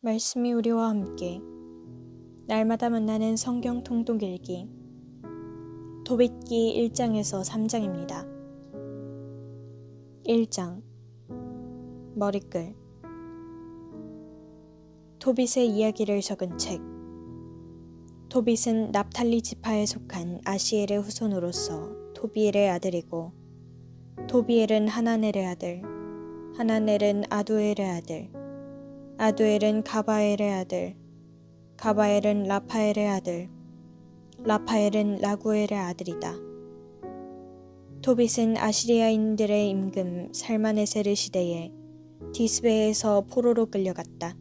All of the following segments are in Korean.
말씀이 우리와 함께 날마다 만나는 성경 통독 읽기 토빗기 1장에서 3장입니다. 1장 머리글 토빗의 이야기를 적은 책. 토빗은 납탈리 지파에 속한 아시엘의 후손으로서 토비엘의 아들이고, 토비엘은 하나넬의 아들, 하나넬은 아두엘의 아들, 아두엘은 가바엘의 아들, 가바엘은 라파엘의 아들, 라파엘은 라구엘의 아들이다. 토빗은 아시리아인들의 임금 살마네세르 시대에 디스베에서 포로로 끌려갔다.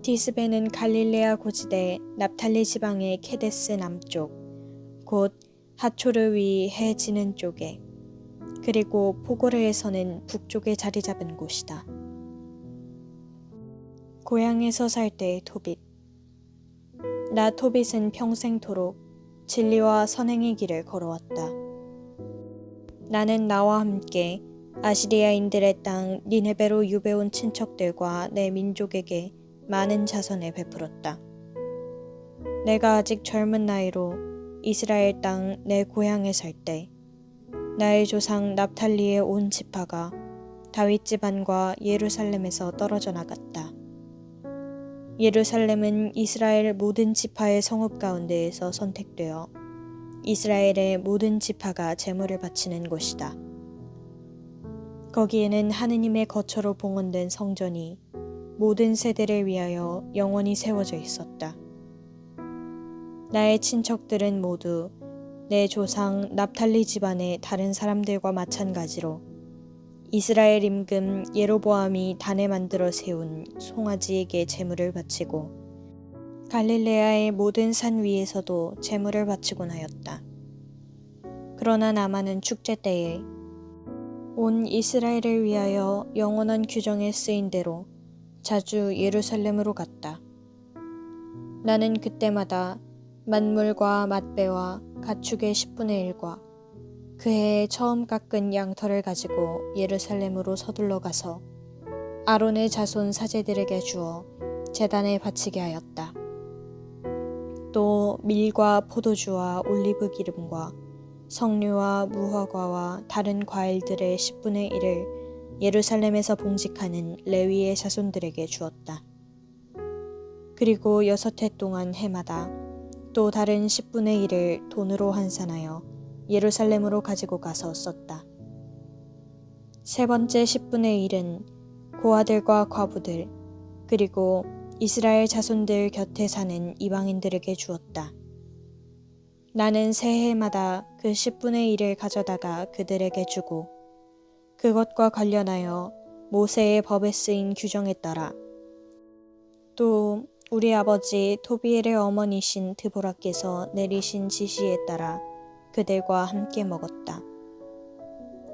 디스베는 갈릴레아 고지대 납탈리 지방의 케데스 남쪽, 곧 하초르 위 해 지는 쪽에, 그리고 포고르에서는 북쪽에 자리 잡은 곳이다. 고향에서 살 때의 토빗. 나 토빗은 평생토록 진리와 선행의 길을 걸어왔다. 나는 나와 함께 아시리아인들의 땅 니네베로 유배온 친척들과 내 민족에게 많은 자선을 베풀었다. 내가 아직 젊은 나이로 이스라엘 땅 내 고향에 살 때 나의 조상 납탈리의 온 지파가 다윗 집안과 예루살렘에서 떨어져 나갔다. 예루살렘은 이스라엘 모든 지파의 성읍 가운데에서 선택되어 이스라엘의 모든 지파가 제물을 바치는 곳이다. 거기에는 하느님의 거처로 봉헌된 성전이 모든 세대를 위하여 영원히 세워져 있었다. 나의 친척들은 모두 내 조상 납탈리 집안의 다른 사람들과 마찬가지로 이스라엘 임금 예로보암이 단에 만들어 세운 송아지에게 제물을 바치고 갈릴레아의 모든 산 위에서도 제물을 바치곤 하였다. 그러나 나만은 축제 때에 온 이스라엘을 위하여 영원한 규정에 쓰인 대로 자주 예루살렘으로 갔다. 나는 그때마다 만물과 맛배와 가축의 10분의 1과 그 해에 처음 깎은 양털을 가지고 예루살렘으로 서둘러 가서 아론의 자손 사제들에게 주어 제단에 바치게 하였다. 또 밀과 포도주와 올리브 기름과 석류와 무화과와 다른 과일들의 10분의 1을 예루살렘에서 봉직하는 레위의 자손들에게 주었다. 그리고 6해 동안 해마다 또 다른 10분의 1을 돈으로 환산하여 예루살렘으로 가지고 가서 썼다. 세 번째 10분의 1은 고아들과 과부들 그리고 이스라엘 자손들 곁에 사는 이방인들에게 주었다. 나는 새해마다 그 10분의 1을 가져다가 그들에게 주고 그것과 관련하여 모세의 법에 쓰인 규정에 따라 또 우리 아버지 토비엘의 어머니신 드보라께서 내리신 지시에 따라 그들과 함께 먹었다.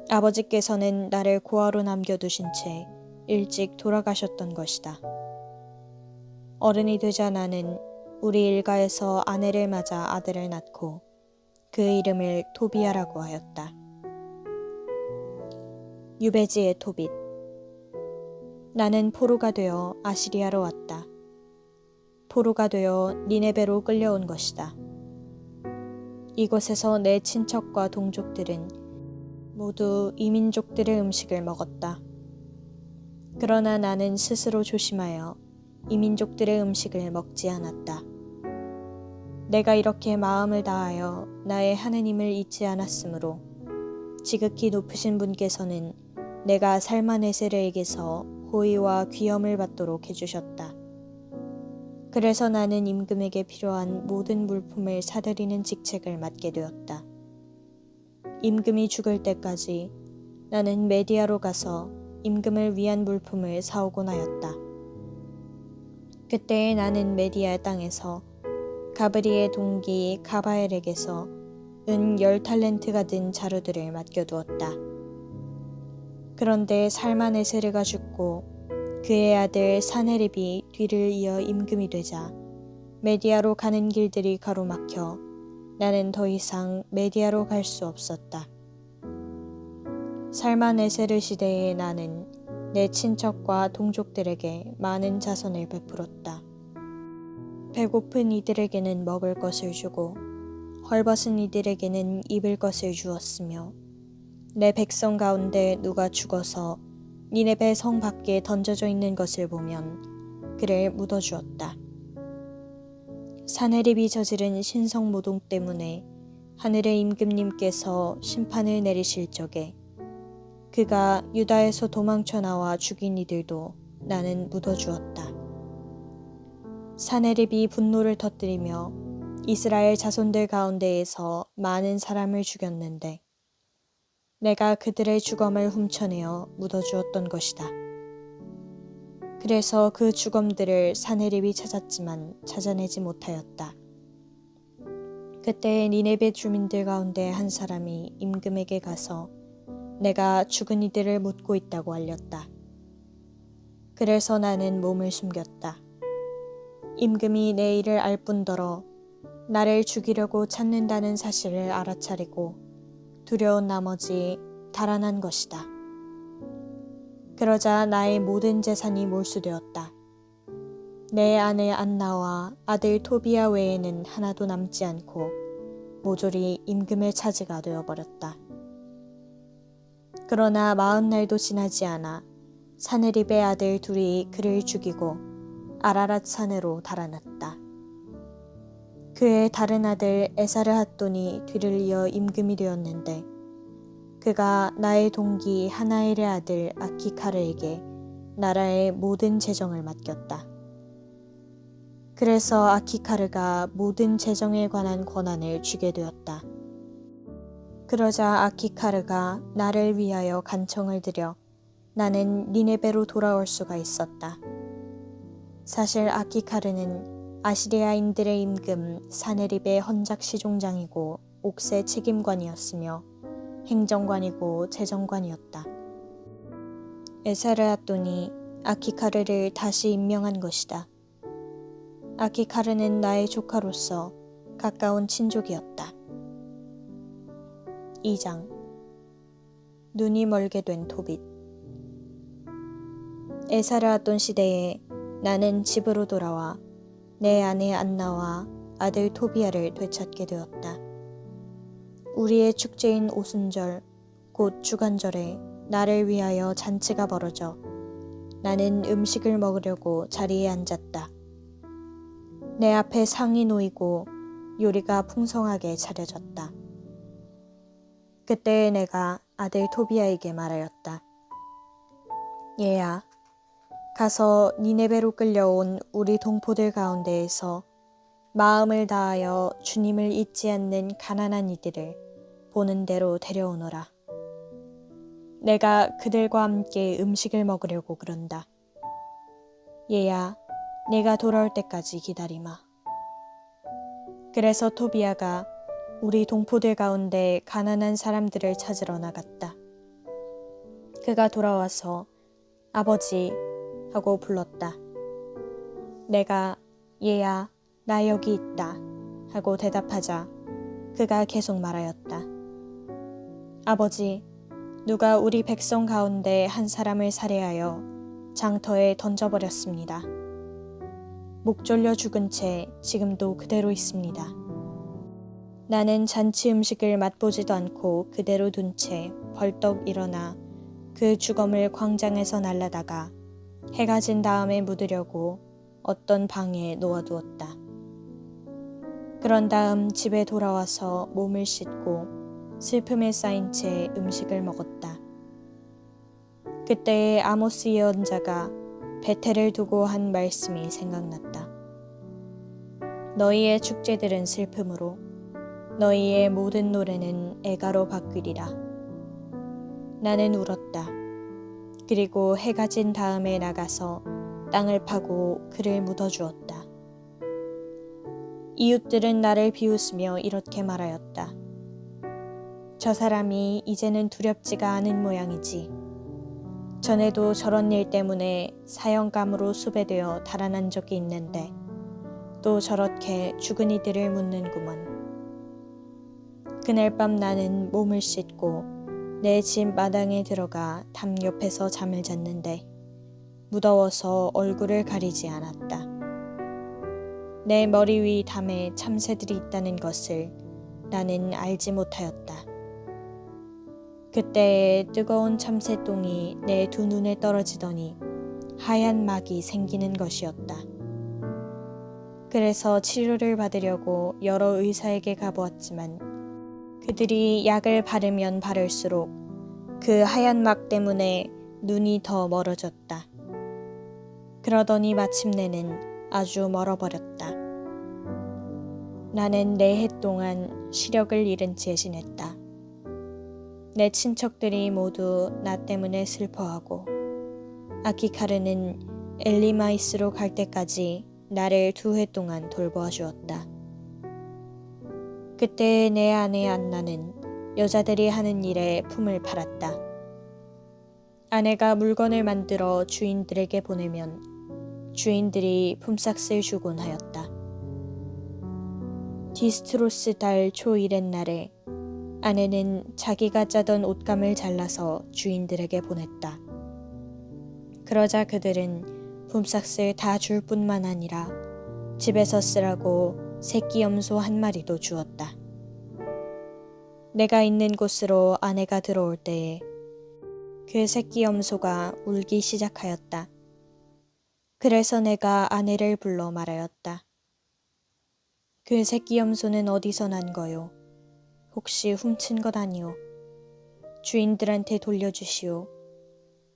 아버지께서는 나를 고아로 남겨두신 채 일찍 돌아가셨던 것이다. 어른이 되자 나는 우리 일가에서 아내를 맞아 아들을 낳고 그 이름을 토비야라고 하였다. 유배지의 토빗. 나는 포로가 되어 아시리아로 왔다. 포로가 되어 니네베로 끌려온 것이다. 이곳에서 내 친척과 동족들은 모두 이민족들의 음식을 먹었다. 그러나 나는 스스로 조심하여 이민족들의 음식을 먹지 않았다. 내가 이렇게 마음을 다하여 나의 하느님을 잊지 않았으므로 지극히 높으신 분께서는 내가 살마네세르에게서 호의와 귀염을 받도록 해주셨다. 그래서 나는 임금에게 필요한 모든 물품을 사들이는 직책을 맡게 되었다. 임금이 죽을 때까지 나는 메디아로 가서 임금을 위한 물품을 사오곤 하였다. 그때에 나는 메디아 땅에서 가브리의 동기 가바엘에게서 은 10탈렌트가 든 자루들을 맡겨두었다. 그런데 살마네세르가 죽고 그의 아들 사네립이 뒤를 이어 임금이 되자 메디아로 가는 길들이 가로막혀 나는 더 이상 메디아로 갈 수 없었다. 살마네세르 시대에 나는 내 친척과 동족들에게 많은 자선을 베풀었다. 배고픈 이들에게는 먹을 것을 주고 헐벗은 이들에게는 입을 것을 주었으며 내 백성 가운데 누가 죽어서 니네베 성 밖에 던져져 있는 것을 보면 그를 묻어주었다. 사내립이 저지른 신성모독 때문에 하늘의 임금님께서 심판을 내리실 적에 그가 유다에서 도망쳐 나와 죽인 이들도 나는 묻어주었다. 사내립이 분노를 터뜨리며 이스라엘 자손들 가운데에서 많은 사람을 죽였는데 내가 그들의 주검을 훔쳐내어 묻어주었던 것이다. 그래서 그 주검들을 사내립이 찾았지만 찾아내지 못하였다. 그때 니네베 주민들 가운데 한 사람이 임금에게 가서 내가 죽은 이들을 묻고 있다고 알렸다. 그래서 나는 몸을 숨겼다. 임금이 내 일을 알 뿐더러 나를 죽이려고 찾는다는 사실을 알아차리고 두려운 나머지 달아난 것이다. 그러자 나의 모든 재산이 몰수되었다. 내 아내 안나와 아들 토비아 외에는 하나도 남지 않고 모조리 임금의 차지가 되어버렸다. 그러나 40날도 지나지 않아 사네립의 아들 둘이 그를 죽이고 아라랏 산으로 달아났다. 그의 다른 아들 에사르핫돈이 뒤를 이어 임금이 되었는데 그가 나의 동기 하나엘의 아들 아키카르에게 나라의 모든 재정을 맡겼다. 그래서 아키카르가 모든 재정에 관한 권한을 쥐게 되었다. 그러자 아키카르가 나를 위하여 간청을 드려 나는 니네베로 돌아올 수가 있었다. 사실 아키카르는 아시리아인들의 임금 사네립의 헌작 시종장이고 옥세 책임관이었으며 행정관이고 재정관이었다. 에사르핫돈이 아키카르를 다시 임명한 것이다. 아키카르는 나의 조카로서 가까운 친족이었다. 2장 눈이 멀게 된 토빗. 에사르핫돈 시대에 나는 집으로 돌아와 내 아내 안나와 아들 토비아를 되찾게 되었다. 우리의 축제인 오순절 곧 주간절에 나를 위하여 잔치가 벌어져 나는 음식을 먹으려고 자리에 앉았다. 내 앞에 상이 놓이고 요리가 풍성하게 차려졌다. 그때 내가 아들 토비아에게 말하였다. 얘야, 가서 니네베로 끌려온 우리 동포들 가운데에서 마음을 다하여 주님을 잊지 않는 가난한 이들을 보는 대로 데려오너라. 내가 그들과 함께 음식을 먹으려고 그런다. 얘야, 내가 돌아올 때까지 기다리마. 그래서 토비아가 우리 동포들 가운데 가난한 사람들을 찾으러 나갔다. 그가 돌아와서 아버지 하고 불렀다. 내가 얘야, 나 여기 있다 하고 대답하자 그가 계속 말하였다. 아버지, 누가 우리 백성 가운데 한 사람을 살해하여 장터에 던져버렸습니다. 목 졸려 죽은 채 지금도 그대로 있습니다. 나는 잔치 음식을 맛보지도 않고 그대로 둔 채 벌떡 일어나 그 주검을 광장에서 날라다가 해가 진 다음에 묻으려고 어떤 방에 놓아두었다. 그런 다음 집에 돌아와서 몸을 씻고 슬픔에 쌓인 채 음식을 먹었다. 그때의 아모스 예언자가 베텔을 두고 한 말씀이 생각났다. 너희의 축제들은 슬픔으로 너희의 모든 노래는 애가로 바뀌리라. 나는 울었다. 그리고 해가 진 다음에 나가서 땅을 파고 그를 묻어주었다. 이웃들은 나를 비웃으며 이렇게 말하였다. 저 사람이 이제는 두렵지가 않은 모양이지. 전에도 저런 일 때문에 사형감으로 수배되어 달아난 적이 있는데 또 저렇게 죽은 이들을 묻는구먼. 그날 밤 나는 몸을 씻고 내 집 마당에 들어가 담 옆에서 잠을 잤는데 무더워서 얼굴을 가리지 않았다. 내 머리 위 담에 참새들이 있다는 것을 나는 알지 못하였다. 그때에 뜨거운 참새똥이 내 두 눈에 떨어지더니 하얀 막이 생기는 것이었다. 그래서 치료를 받으려고 여러 의사에게 가보았지만 그들이 약을 바르면 바를수록 그 하얀 막 때문에 눈이 더 멀어졌다. 그러더니 마침내는 아주 멀어버렸다. 나는 4해 동안 시력을 잃은 채 지냈다. 내 친척들이 모두 나 때문에 슬퍼하고 아키카르는 엘리마이스로 갈 때까지 나를 2해 동안 돌보아 주었다. 그때 내 아내 안나는 여자들이 하는 일에 품을 팔았다. 아내가 물건을 만들어 주인들에게 보내면 주인들이 품삯을 주곤 하였다. 디스트로스 달 초 1의 날에 아내는 자기가 짜던 옷감을 잘라서 주인들에게 보냈다. 그러자 그들은 품삯을 다 줄 뿐만 아니라 집에서 쓰라고 새끼 염소 1마리도 주었다. 내가 있는 곳으로 아내가 들어올 때에 그 새끼 염소가 울기 시작하였다. 그래서 내가 아내를 불러 말하였다. 그 새끼 염소는 어디서 난 거요? 혹시 훔친 것 아니오? 주인들한테 돌려주시오.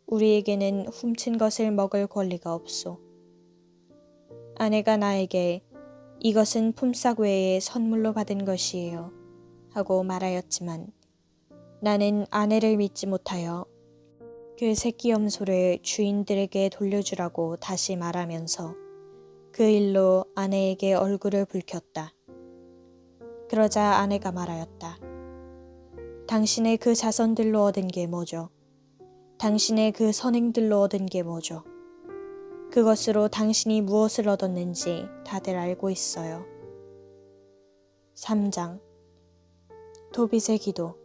우리에게는 훔친 것을 먹을 권리가 없소. 아내가 나에게 이것은 품삯 외에 선물로 받은 것이에요 하고 말하였지만 나는 아내를 믿지 못하여 그 새끼 염소를 주인들에게 돌려주라고 다시 말하면서 그 일로 아내에게 얼굴을 붉혔다. 그러자 아내가 말하였다. 당신의 그 자선들로 얻은 게 뭐죠? 당신의 그 선행들로 얻은 게 뭐죠? 그것으로 당신이 무엇을 얻었는지 다들 알고 있어요. 3장 도빗의 기도.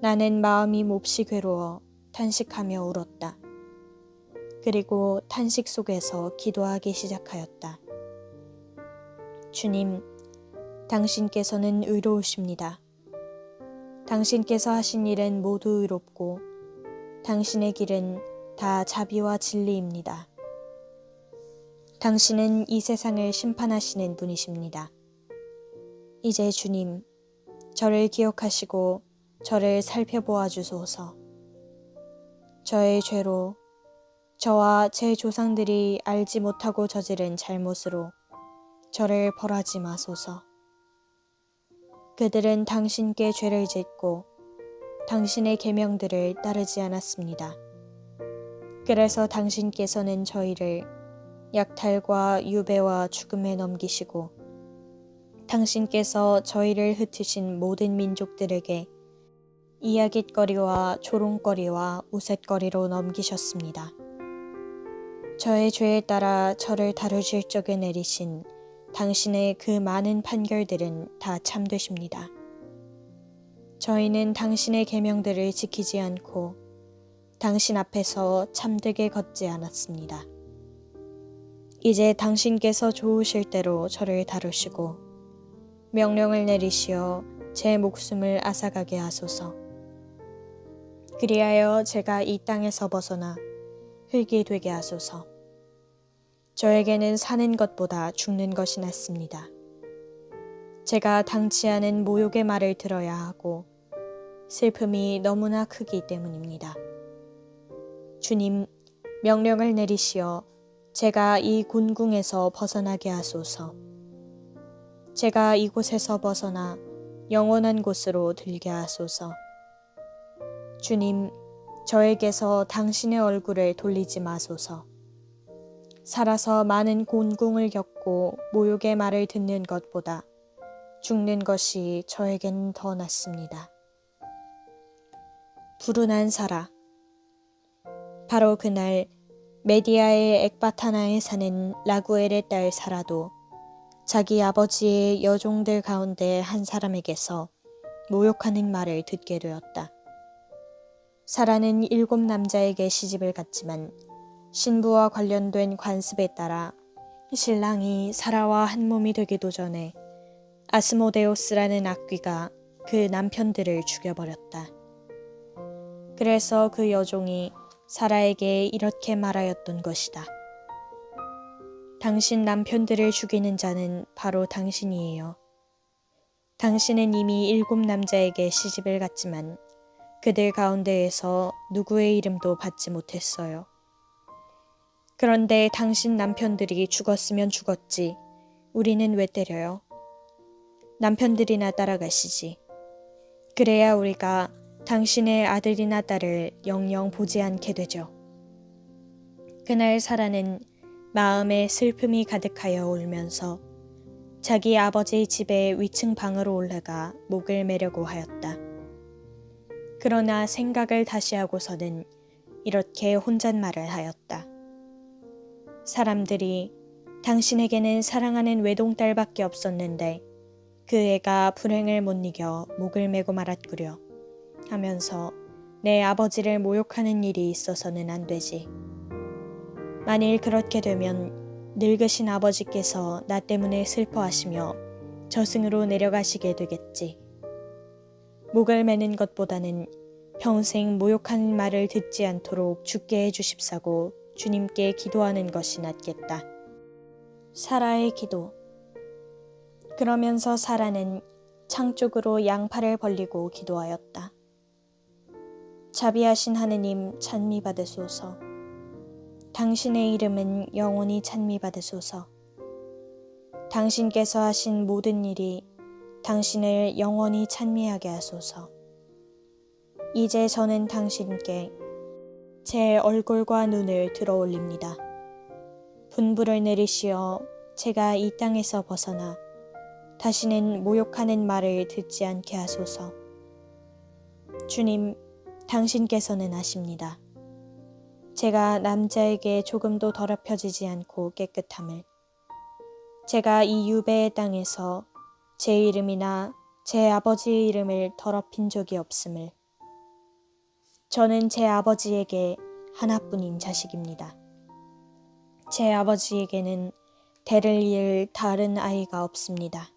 나는 마음이 몹시 괴로워 탄식하며 울었다. 그리고 탄식 속에서 기도하기 시작하였다. 주님, 당신께서는 의로우십니다. 당신께서 하신 일은 모두 의롭고 당신의 길은 다 자비와 진리입니다. 당신은 이 세상을 심판하시는 분이십니다. 이제 주님, 저를 기억하시고 저를 살펴보아 주소서. 저의 죄로 저와 제 조상들이 알지 못하고 저지른 잘못으로 저를 벌하지 마소서. 그들은 당신께 죄를 짓고 당신의 계명들을 따르지 않았습니다. 그래서 당신께서는 저희를 약탈과 유배와 죽음에 넘기시고 당신께서 저희를 흩으신 모든 민족들에게 이야깃거리와 조롱거리와 우쇳거리로 넘기셨습니다. 저의 죄에 따라 저를 다루실 적에 내리신 당신의 그 많은 판결들은 다 참되십니다. 저희는 당신의 계명들을 지키지 않고 당신 앞에서 참되게 걷지 않았습니다. 이제 당신께서 좋으실 대로 저를 다루시고 명령을 내리시어 제 목숨을 앗아가게 하소서. 그리하여 제가 이 땅에서 벗어나 흙이 되게 하소서. 저에게는 사는 것보다 죽는 것이 낫습니다. 제가 당치 않은 모욕의 말을 들어야 하고 슬픔이 너무나 크기 때문입니다. 주님, 명령을 내리시어 제가 이 곤궁에서 벗어나게 하소서. 제가 이곳에서 벗어나 영원한 곳으로 들게 하소서. 주님, 저에게서 당신의 얼굴을 돌리지 마소서. 살아서 많은 곤궁을 겪고 모욕의 말을 듣는 것보다 죽는 것이 저에겐 더 낫습니다. 불운한 사라. 바로 그날 메디아의 엑바타나에 사는 라구엘의 딸 사라도 자기 아버지의 여종들 가운데 한 사람에게서 모욕하는 말을 듣게 되었다. 사라는 7 남자에게 시집을 갔지만 신부와 관련된 관습에 따라 신랑이 사라와 한 몸이 되기도 전에 아스모데우스라는 악귀가 그 남편들을 죽여버렸다. 그래서 그 여종이 사라에게 이렇게 말하였던 것이다. 당신 남편들을 죽이는 자는 바로 당신이에요. 당신은 이미 7 남자에게 시집을 갔지만 그들 가운데에서 누구의 이름도 받지 못했어요. 그런데 당신 남편들이 죽었으면 죽었지. 우리는 왜 때려요? 남편들이나 따라가시지. 그래야 우리가 당신의 아들이나 딸을 영영 보지 않게 되죠. 그날 사라는 마음에 슬픔이 가득하여 울면서 자기 아버지의 집에 위층 방으로 올라가 목을 매려고 하였다. 그러나 생각을 다시 하고서는 이렇게 혼잣말을 하였다. 사람들이 당신에게는 사랑하는 외동딸밖에 없었는데 그 애가 불행을 못 이겨 목을 메고 말았구려 하면서 내 아버지를 모욕하는 일이 있어서는 안 되지. 만일 그렇게 되면 늙으신 아버지께서 나 때문에 슬퍼하시며 저승으로 내려가시게 되겠지. 목을 매는 것보다는 평생 모욕하는 말을 듣지 않도록 죽게 해주십사고 주님께 기도하는 것이 낫겠다. 사라의 기도. 그러면서 사라는 창 쪽으로 양팔을 벌리고 기도하였다. 자비하신 하느님 찬미받으소서. 당신의 이름은 영원히 찬미받으소서. 당신께서 하신 모든 일이 당신을 영원히 찬미하게 하소서. 이제 저는 당신께 제 얼굴과 눈을 들어 올립니다. 분부를 내리시어 제가 이 땅에서 벗어나 다시는 모욕하는 말을 듣지 않게 하소서. 주님, 당신께서는 아십니다. 제가 남자에게 조금도 더럽혀지지 않고 깨끗함을, 제가 이 유배의 땅에서 제 이름이나 제 아버지의 이름을 더럽힌 적이 없음을, 저는 제 아버지에게 하나뿐인 자식입니다. 제 아버지에게는 대를 이을 다른 아이가 없습니다.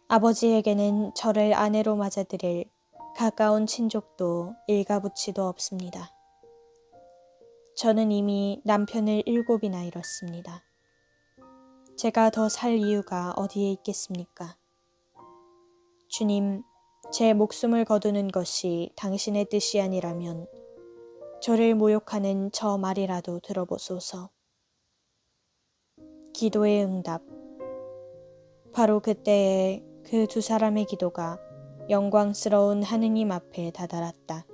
아버지에게는 저를 아내로 맞아들일 가까운 친족도 일가부치도 없습니다. 저는 이미 남편을 7이나 잃었습니다. 제가 더 살 이유가 어디에 있겠습니까? 주님, 제 목숨을 거두는 것이 당신의 뜻이 아니라면 저를 모욕하는 저 말이라도 들어보소서. 기도의 응답. 바로 그때에 그 2 사람의 기도가 영광스러운 하느님 앞에 다다랐다.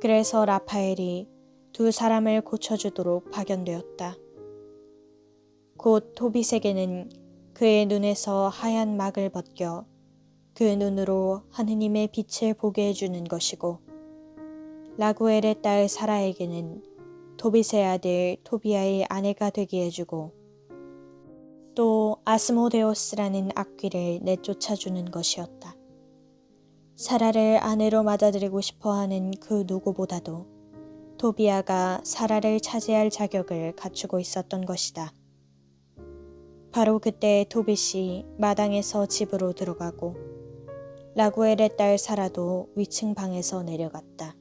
그래서 라파엘이 2 사람을 고쳐주도록 파견되었다. 곧 토빗에게는 그의 눈에서 하얀 막을 벗겨 그 눈으로 하느님의 빛을 보게 해주는 것이고, 라구엘의 딸 사라에게는 토빗의 아들 토비아의 아내가 되게 해주고, 또 아스모데우스라는 악귀를 내쫓아주는 것이었다. 사라를 아내로 맞아들이고 싶어하는 그 누구보다도 토비아가 사라를 차지할 자격을 갖추고 있었던 것이다. 바로 그때 토빗이 마당에서 집으로 들어가고 라구엘의 딸 사라도 위층 방에서 내려갔다.